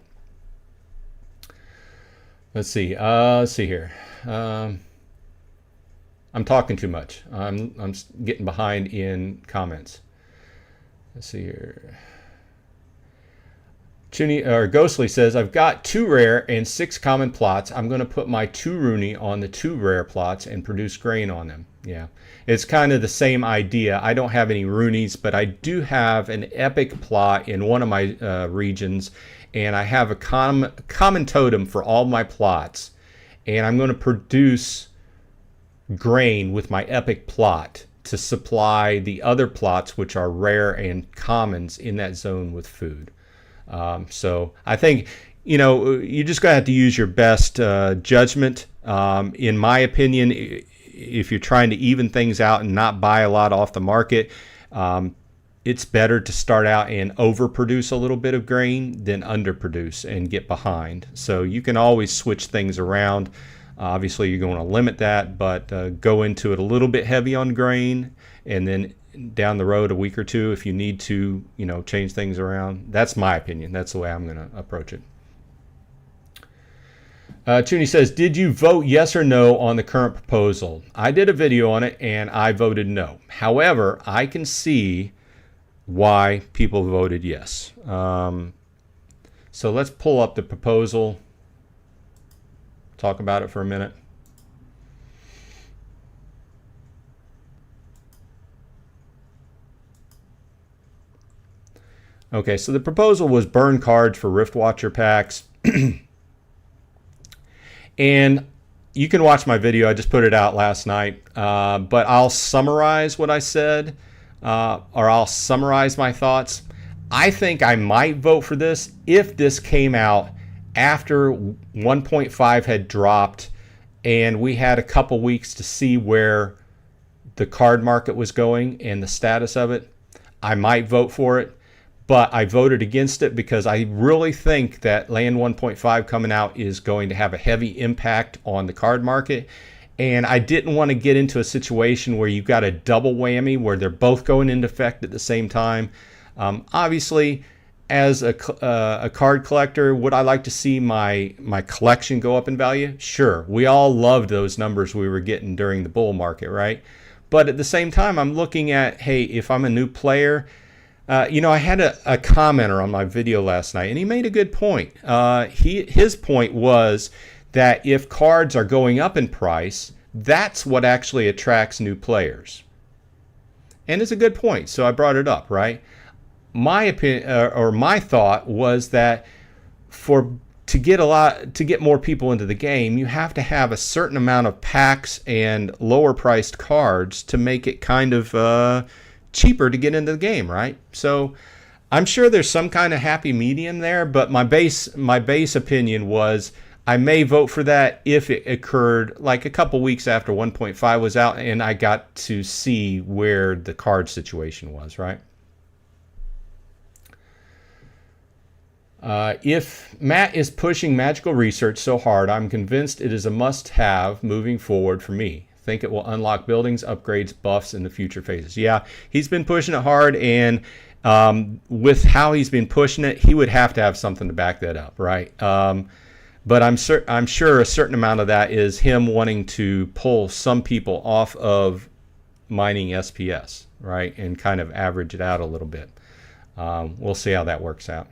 let's see here. I'm talking too much. I'm getting behind in comments. Let's see here. Ghostly says, I've got 2 rare and 6 common plots. I'm going to put my 2 Rooney on the 2 rare plots and produce grain on them. Yeah, it's kind of the same idea. I don't have any Roonies, but I do have an epic plot in one of my regions, and I have a common totem for all my plots, and I'm going to produce grain with my epic plot to supply the other plots, which are rare and commons in that zone, with food. So I think, you just gotta have to use your best judgment. In my opinion, if you're trying to even things out and not buy a lot off the market, it's better to start out and overproduce a little bit of grain than underproduce and get behind. So you can always switch things around. Obviously, you're going to limit that, but go into it a little bit heavy on grain, and then down the road, a week or two, if you need to, change things around. That's my opinion. That's the way I'm going to approach it. Tooney says, did you vote yes or no on the current proposal? I did a video on it and I voted no. However, I can see why people voted yes. So let's pull up the proposal, talk about it for a minute. Okay, so the proposal was burn cards for Rift Watcher packs. And you can watch my video. I just put it out last night. But I'll summarize what I said, or I'll summarize my thoughts. I think I might vote for this if this came out after 1.5 had dropped and we had a couple weeks to see where the card market was going and the status of it. I might vote for it. But I voted against it because I really think that Land 1.5 coming out is going to have a heavy impact on the card market. And I didn't want to get into a situation where you've got a double whammy where they're both going into effect at the same time. Obviously, as a card collector, would I like to see my collection go up in value? Sure. We all loved those numbers we were getting during the bull market, right? But at the same time, I'm looking at, hey, if I'm a new player, I had a commenter on my video last night, and he made a good point. His point was that if cards are going up in price, that's what actually attracts new players. And it's a good point, so I brought it up, right? My opinion, or my thought was that to get more people into the game, you have to have a certain amount of packs and lower priced cards to make it kind of cheaper to get into the game, right? So I'm sure there's some kind of happy medium there, but my base opinion was I may vote for that if it occurred like a couple weeks after 1.5 was out and I got to see where the card situation was, right? If Matt is pushing magical research so hard, I'm convinced it is a must-have moving forward for me. Think it will unlock buildings, upgrades, buffs in the future phases. Yeah, he's been pushing it hard, and with how he's been pushing it, he would have to have something to back that up, right? But I'm sure a certain amount of that is him wanting to pull some people off of mining SPS, right, and kind of average it out a little bit. We'll see how that works out.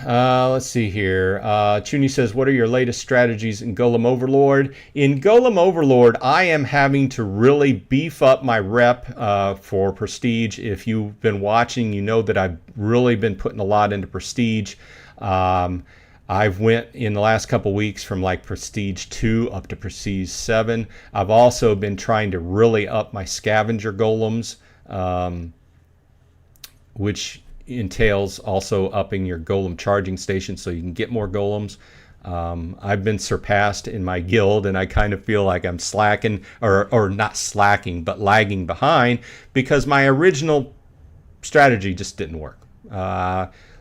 Let's see here. Chuni says, what are your latest strategies in Golem Overlord? In Golem Overlord, I am having to really beef up my rep for Prestige. If you've been watching, you know that I've really been putting a lot into Prestige. I've went in the last couple weeks from like Prestige 2 up to Prestige 7. I've also been trying to really up my scavenger golems, which entails also upping your golem charging station so you can get more golems. I've been surpassed in my guild, and I kind of feel like I'm slacking, or not slacking, but lagging behind because my original strategy just didn't work.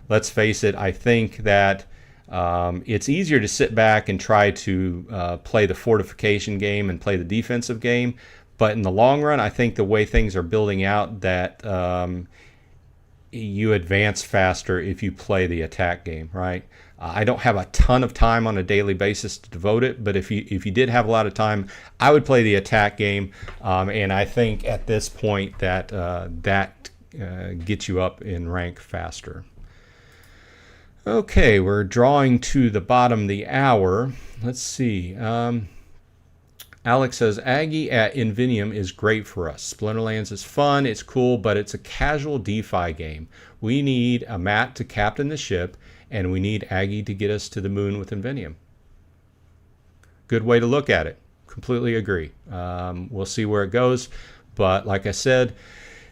Let's face it, I think that it's easier to sit back and try to play the fortification game and play the defensive game, but in the long run, I think the way things are building out that you advance faster if you play the attack game, right? I don't have a ton of time on a daily basis to devote it, but if you did have a lot of time, I would play the attack game, and I think at this point that that gets you up in rank faster. Okay, we're drawing to the bottom of the hour. Let's see. Alex says, Aggie at Invinium is great for us. Splinterlands is fun, it's cool, but it's a casual DeFi game. We need a Matt to captain the ship, and we need Aggie to get us to the moon with Invinium. Good way to look at it. Completely agree. We'll see where it goes, but like I said,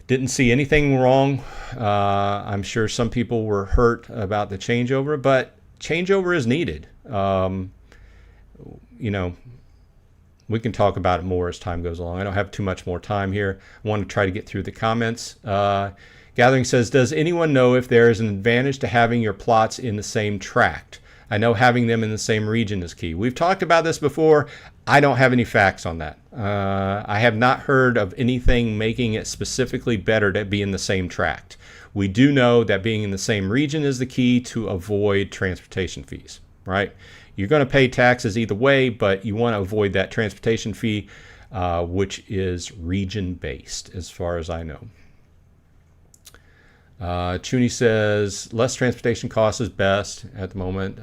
didn't see anything wrong. I'm sure some people were hurt about the changeover, but changeover is needed. We can talk about it more as time goes along. I don't have too much more time here. I want to try to get through the comments. Gathering says, does anyone know if there is an advantage to having your plots in the same tract? I know having them in the same region is key. We've talked about this before. I don't have any facts on that. I have not heard of anything making it specifically better to be in the same tract. We do know that being in the same region is the key to avoid transportation fees, right? You're going to pay taxes either way, but you want to avoid that transportation fee, which is region-based, as far as I know. Chuni says, less transportation costs is best at the moment.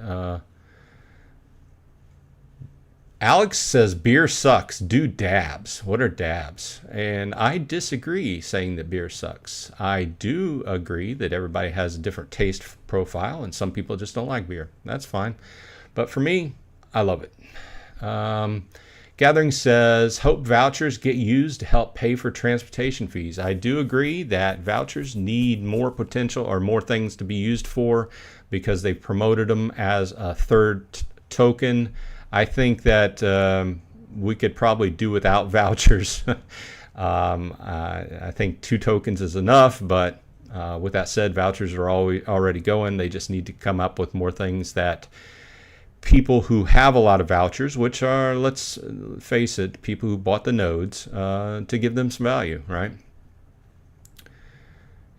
Alex says, beer sucks. Do dabs. What are dabs? And I disagree saying that beer sucks. I do agree that everybody has a different taste profile, and some people just don't like beer. That's fine. But for me, I love it. Gathering says, hope vouchers get used to help pay for transportation fees. I do agree that vouchers need more potential or more things to be used for because they've promoted them as a third token. I think that we could probably do without vouchers. I think 2 tokens is enough, but with that said, vouchers are already going. They just need to come up with more things that people who have a lot of vouchers, which are, let's face it, people who bought the nodes, to give them some value, right?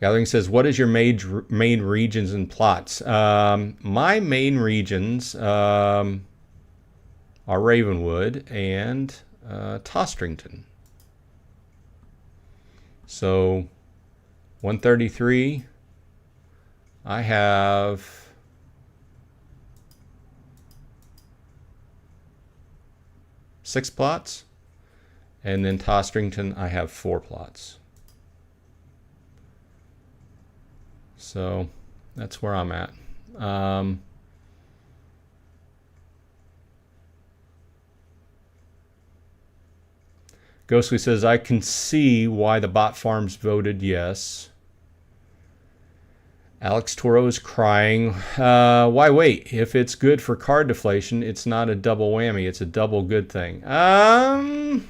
Gathering says, what is your main regions and plots? My main regions are Ravenwood and Tostrington. So 133, I have 6 plots, and then Tostrington I have 4 plots. So that's where I'm at. Ghostly says, I can see why the bot farms voted yes. Alex Toro is crying. Why wait? If it's good for card deflation, it's not a double whammy. It's a double good thing. I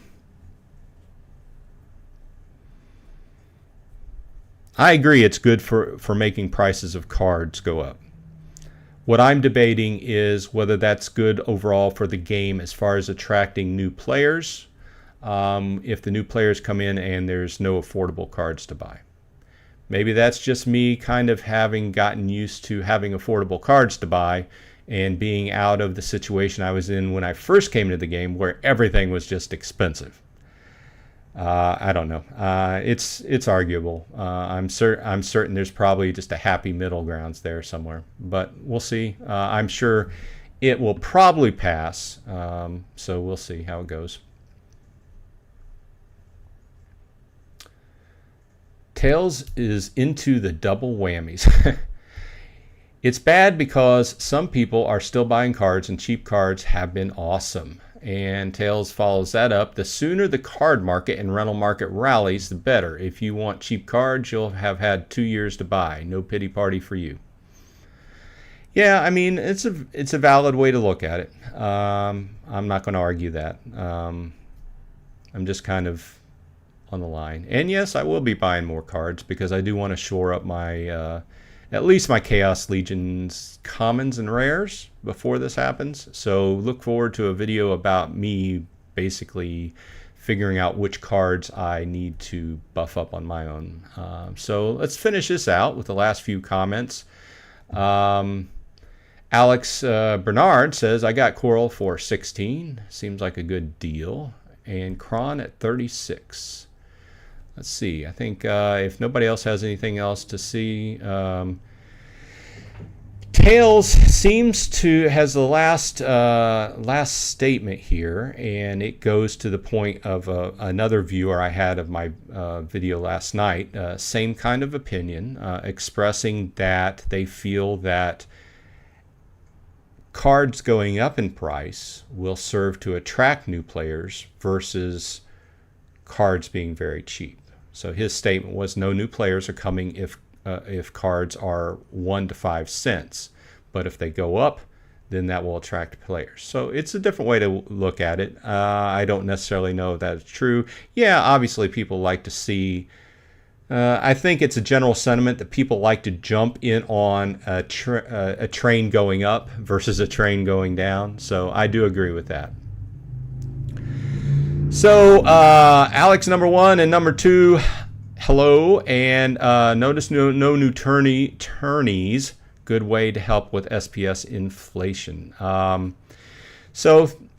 agree it's good for making prices of cards go up. What I'm debating is whether that's good overall for the game as far as attracting new players. If the new players come in and there's no affordable cards to buy. Maybe that's just me kind of having gotten used to having affordable cards to buy and being out of the situation I was in when I first came to the game where everything was just expensive. I don't know. It's arguable. I'm certain there's probably just a happy middle grounds there somewhere, but we'll see. I'm sure it will probably pass, so we'll see how it goes. Tails is into the double whammies. It's bad because some people are still buying cards, and cheap cards have been awesome. And Tails follows that up. The sooner the card market and rental market rallies, the better. If you want cheap cards, you'll have had 2 years to buy. No pity party for you. Yeah, I mean, it's a valid way to look at it. I'm not going to argue that. I'm just kind of on the line. And yes, I will be buying more cards because I do want to shore up my at least my Chaos Legions commons and rares before this happens. So look forward to a video about me basically figuring out which cards I need to buff up on my own. So let's finish this out with the last few comments. Alex Bernard says, I got Coral for 16. Seems like a good deal. And Kron at 36. Let's see. I think if nobody else has anything else to see, Tails seems to has the last statement here, and it goes to the point of another viewer I had of my video last night. Same kind of opinion, expressing that they feel that cards going up in price will serve to attract new players versus cards being very cheap. So his statement was no new players are coming if cards are 1 to 5 cents, but if they go up, then that will attract players. So it's a different way to look at it. I don't necessarily know if that's true. Yeah, obviously people like to see I think it's a general sentiment that people like to jump in on a train going up versus a train going down. So I do agree with that. So Alex number 1 and number 2, hello, and notice no new tourneys. Good way to help with SPS inflation.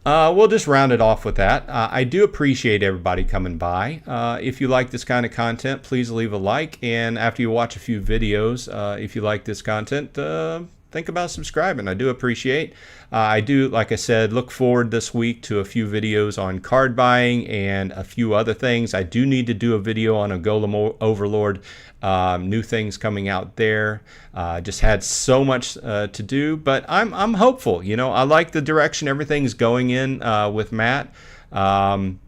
We'll just round it off with that. I do appreciate everybody coming by. If you like this kind of content, please leave a like. And after you watch a few videos, if you like this content, think about subscribing. I do appreciate. I do, like I said, look forward this week to a few videos on card buying and a few other things. I do need to do a video on a Golem Overlord. New things coming out there. Just had so much to do, but I'm hopeful. You know, I like the direction everything's going in with Matt, and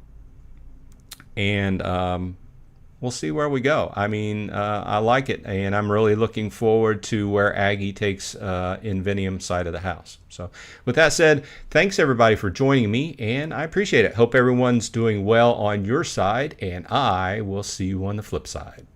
we'll see where we go. I mean, I like it, and I'm really looking forward to where Aggie takes Invenium side of the house. So with that said, thanks everybody for joining me, and I appreciate it. Hope everyone's doing well on your side, and I will see you on the flip side.